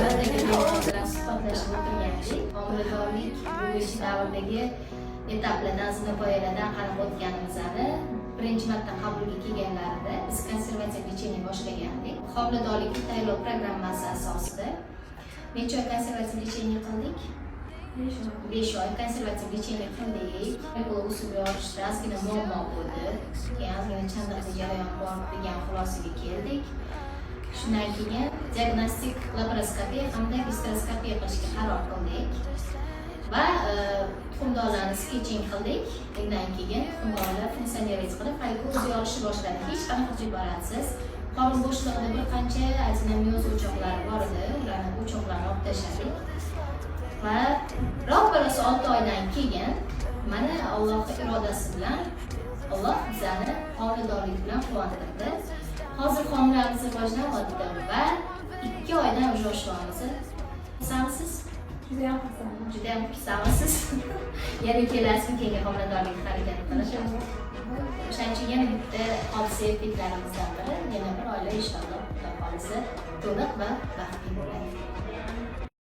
bilan suhbatlashib o'tirgandik. Homiladorlik bo'yicha davrdagi etaplardan, zinapoyalardan qarab o'tganimizni birinchi marta qabulga kelganlarida biz konservativ lecheniya boshlagandik. Homiladorlikka tayyorlov programmasi asosida necha oy konservativ lecheniya qildik? 5 oy konservativ lecheniya qildik. Usul yorishda ozgina muammo bo'ldi. Keyin ozgina chandiqli jarayon bor degan xulosaga keldik. Shundan keyin diagnostik laparoskopiya hamda gastroskopiya qilishga qaror qildik va tuxumdonlarni sketching qildik. Undan keyin tuxumdonlar funksioneriz qilib, o'zi yorishni boshladi. Hech qanaqa jibaratsiz. Qorin bo'shlig'ida bir qancha adenomioz o'choqlari bor edi. Ularni o'choqlarini olib tashladik. Va ravqarasi 6 oydan keyin mana Alloh irodasi bilan Alloh bizani homiladorlik bilan quvontirdi. Hozir homilamiz rivojlanyapti va 2 oydan уже oshganmiz. Xursandsiz? Juda ham xursandman. Juda ham xursandsiz. Yana kelasizmi keyingi homiladorlik harakat qilishimiz. O'shaning uchun yana bitta hodisa efektlarimizdan biri yana bir oila inshaalloh Xudo xolisa to'liq va baxtli bo'ladi.